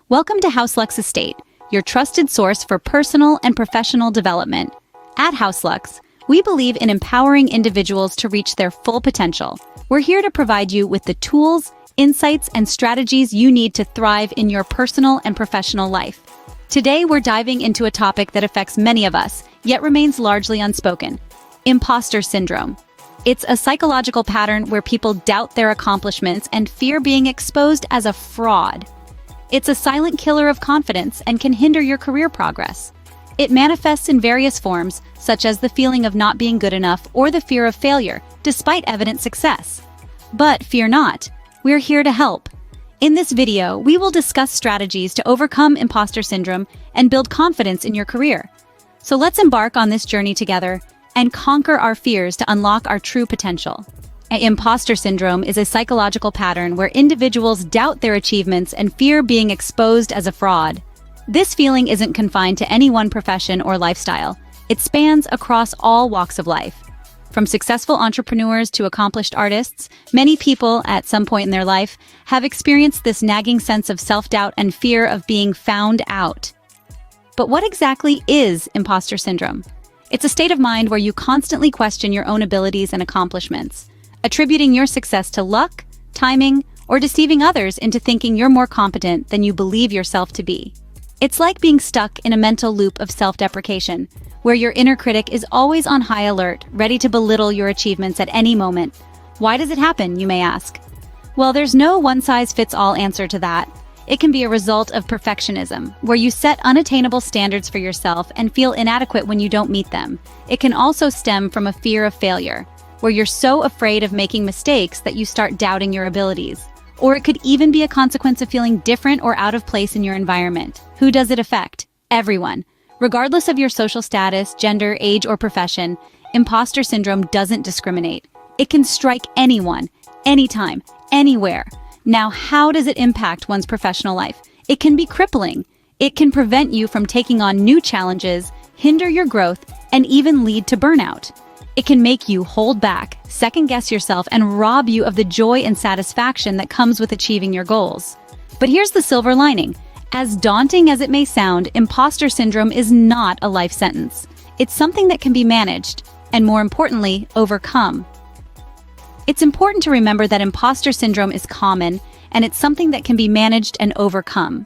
Welcome to HouseLux Estate, your trusted source for personal and professional development. At HouseLux, we believe in empowering individuals to reach their full potential. We're here to provide you with the tools, insights, and strategies you need to thrive in your personal and professional life. Today, we're diving into a topic that affects many of us, yet remains largely unspoken: imposter syndrome. It's a psychological pattern where people doubt their accomplishments and fear being exposed as a fraud. It's a silent killer of confidence and can hinder your career progress. It manifests in various forms, such as the feeling of not being good enough or the fear of failure, despite evident success. But fear not, we're here to help. In this video, we will discuss strategies to overcome imposter syndrome and build confidence in your career. So let's embark on this journey together and conquer our fears to unlock our true potential. Imposter syndrome is a psychological pattern where individuals doubt their achievements and fear being exposed as a fraud. This feeling isn't confined to any one profession or lifestyle. It spans across all walks of life. From successful entrepreneurs to accomplished artists, many people, at some point in their life, have experienced this nagging sense of self-doubt and fear of being found out. But what exactly is imposter syndrome? It's a state of mind where you constantly question your own abilities and accomplishments, attributing your success to luck, timing, or deceiving others into thinking you're more competent than you believe yourself to be. It's like being stuck in a mental loop of self-deprecation, where your inner critic is always on high alert, ready to belittle your achievements at any moment. Why does it happen, you may ask? Well, there's no one-size-fits-all answer to that. It can be a result of perfectionism, where you set unattainable standards for yourself and feel inadequate when you don't meet them. It can also stem from a fear of failure, where you're so afraid of making mistakes that you start doubting your abilities. Or it could even be a consequence of feeling different or out of place in your environment. Who does it affect? Everyone. Regardless of your social status, gender, age, or profession, imposter syndrome doesn't discriminate. It can strike anyone, anytime, anywhere. Now, how does it impact one's professional life? It can be crippling. It can prevent you from taking on new challenges, hinder your growth, and even lead to burnout. It can make you hold back, second-guess yourself, and rob you of the joy and satisfaction that comes with achieving your goals. But here's the silver lining. As daunting as it may sound, imposter syndrome is not a life sentence. It's something that can be managed, and more importantly, overcome. It's important to remember that imposter syndrome is common, and it's something that can be managed and overcome.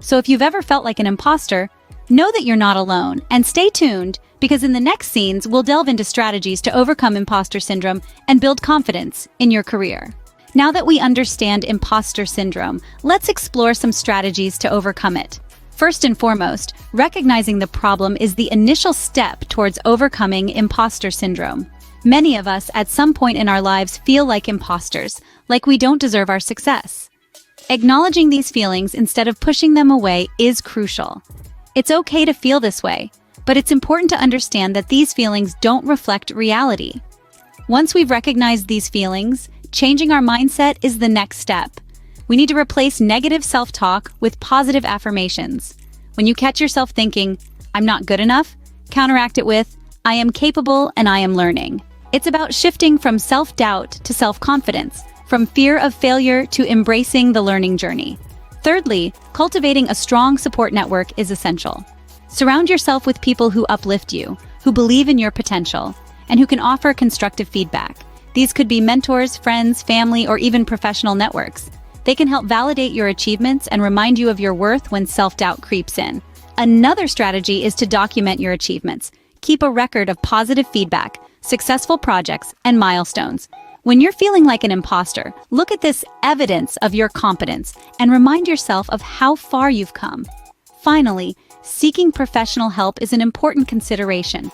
So if you've ever felt like an imposter, know that you're not alone, and stay tuned, because in the next scenes, we'll delve into strategies to overcome imposter syndrome and build confidence in your career. Now that we understand imposter syndrome, let's explore some strategies to overcome it. First and foremost, recognizing the problem is the initial step towards overcoming imposter syndrome. Many of us, at some point in our lives, feel like imposters, like we don't deserve our success. Acknowledging these feelings instead of pushing them away is crucial. It's okay to feel this way, but it's important to understand that these feelings don't reflect reality. Once we've recognized these feelings, changing our mindset is the next step. We need to replace negative self-talk with positive affirmations. When you catch yourself thinking, "I'm not good enough," counteract it with, "I am capable and I am learning." It's about shifting from self-doubt to self-confidence, from fear of failure to embracing the learning journey. Thirdly, cultivating a strong support network is essential. Surround yourself with people who uplift you, who believe in your potential, and who can offer constructive feedback. These could be mentors, friends, family, or even professional networks. They can help validate your achievements and remind you of your worth when self-doubt creeps in. Another strategy is to document your achievements. Keep a record of positive feedback, successful projects, and milestones. When you're feeling like an imposter, look at this evidence of your competence and remind yourself of how far you've come. Finally, seeking professional help is an important consideration.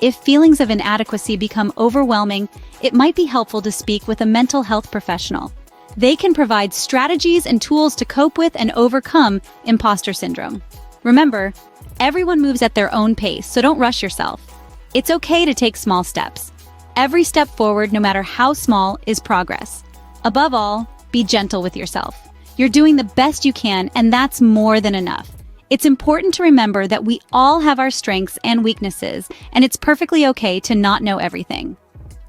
If feelings of inadequacy become overwhelming, it might be helpful to speak with a mental health professional. They can provide strategies and tools to cope with and overcome imposter syndrome. Remember, everyone moves at their own pace, so don't rush yourself. It's okay to take small steps. Every step forward, no matter how small, is progress. Above all, be gentle with yourself. You're doing the best you can, and that's more than enough. It's important to remember that we all have our strengths and weaknesses, and it's perfectly okay to not know everything.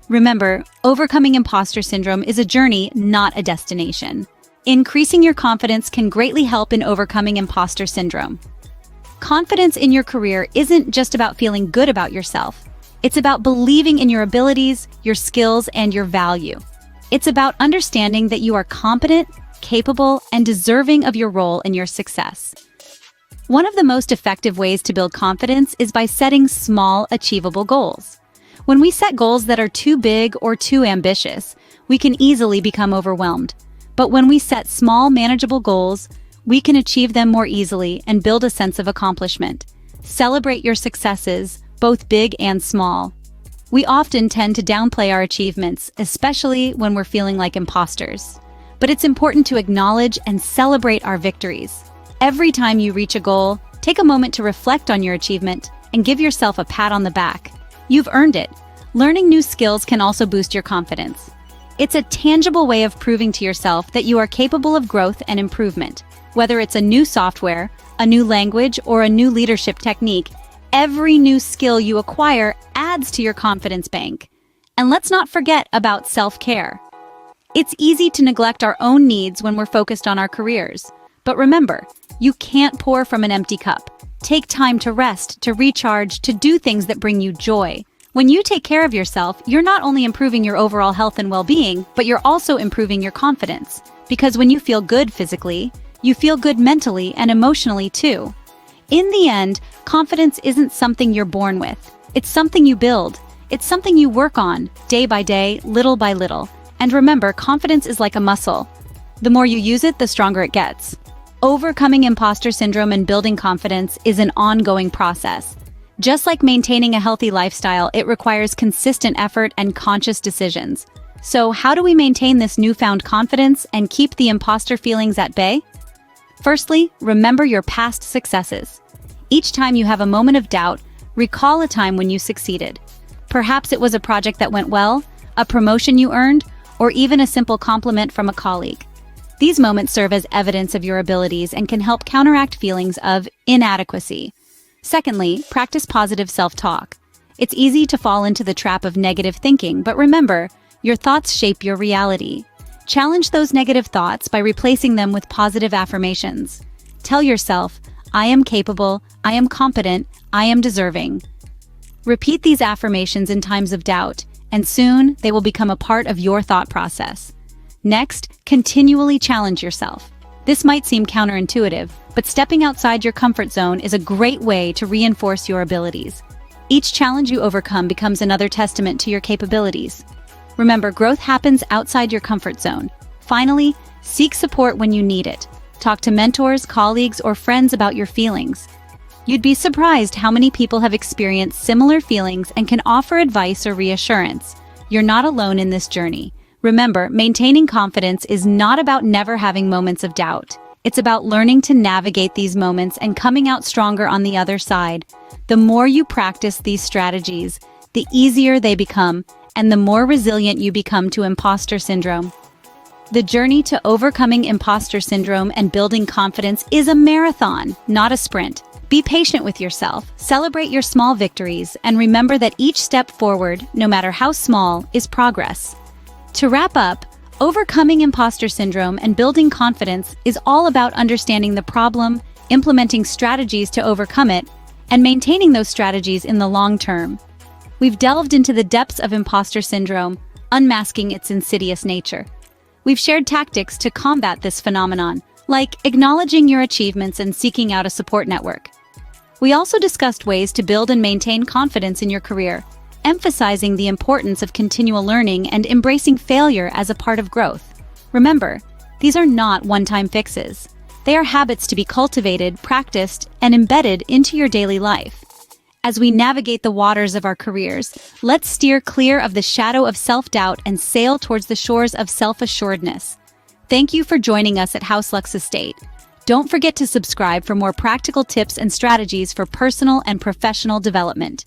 Remember, overcoming imposter syndrome is a journey, not a destination. Increasing your confidence can greatly help in overcoming imposter syndrome. Confidence in your career isn't just about feeling good about yourself. It's about believing in your abilities, your skills, and your value. It's about understanding that you are competent, capable, and deserving of your role in your success. One of the most effective ways to build confidence is by setting small, achievable goals. When we set goals that are too big or too ambitious, we can easily become overwhelmed. But when we set small, manageable goals, we can achieve them more easily and build a sense of accomplishment. Celebrate your successes, both big and small. We often tend to downplay our achievements, especially when we're feeling like imposters. But it's important to acknowledge and celebrate our victories. Every time you reach a goal, take a moment to reflect on your achievement and give yourself a pat on the back. You've earned it. Learning new skills can also boost your confidence. It's a tangible way of proving to yourself that you are capable of growth and improvement. Whether it's a new software, a new language, or a new leadership technique, every new skill you acquire adds to your confidence bank. And let's not forget about self-care. It's easy to neglect our own needs when we're focused on our careers. But remember, you can't pour from an empty cup. Take time to rest, to recharge, to do things that bring you joy. When you take care of yourself, you're not only improving your overall health and well-being, but you're also improving your confidence. Because when you feel good physically, you feel good mentally and emotionally too. In the end, confidence isn't something you're born with. It's something you build. It's something you work on, day by day, little by little. And remember, confidence is like a muscle. The more you use it, the stronger it gets. Overcoming imposter syndrome and building confidence is an ongoing process. Just like maintaining a healthy lifestyle, it requires consistent effort and conscious decisions. So how do we maintain this newfound confidence and keep the imposter feelings at bay? Firstly, remember your past successes. Each time you have a moment of doubt, recall a time when you succeeded. Perhaps it was a project that went well, a promotion you earned, or even a simple compliment from a colleague. These moments serve as evidence of your abilities and can help counteract feelings of inadequacy. Secondly, practice positive self-talk. It's easy to fall into the trap of negative thinking, but remember, your thoughts shape your reality. Challenge those negative thoughts by replacing them with positive affirmations. Tell yourself, I am capable, I am competent, I am deserving. Repeat these affirmations in times of doubt, and soon they will become a part of your thought process. Next, continually challenge yourself. This might seem counterintuitive, but stepping outside your comfort zone is a great way to reinforce your abilities. Each challenge you overcome becomes another testament to your capabilities. Remember, growth happens outside your comfort zone. Finally, seek support when you need it. Talk to mentors, colleagues, or friends about your feelings. You'd be surprised how many people have experienced similar feelings and can offer advice or reassurance. You're not alone in this journey. Remember, maintaining confidence is not about never having moments of doubt. It's about learning to navigate these moments and coming out stronger on the other side. The more you practice these strategies, the easier they become, and the more resilient you become to imposter syndrome. The journey to overcoming imposter syndrome and building confidence is a marathon, not a sprint. Be patient with yourself, celebrate your small victories, and remember that each step forward, no matter how small, is progress. To wrap up, overcoming imposter syndrome and building confidence is all about understanding the problem, implementing strategies to overcome it, and maintaining those strategies in the long term. We've delved into the depths of imposter syndrome, unmasking its insidious nature. We've shared tactics to combat this phenomenon, like acknowledging your achievements and seeking out a support network. We also discussed ways to build and maintain confidence in your career, emphasizing the importance of continual learning and embracing failure as a part of growth. Remember, these are not one-time fixes. They are habits to be cultivated, practiced, and embedded into your daily life. As we navigate the waters of our careers, let's steer clear of the shadow of self-doubt and sail towards the shores of self-assuredness. Thank you for joining us at HouseLux Estate. Don't forget to subscribe for more practical tips and strategies for personal and professional development.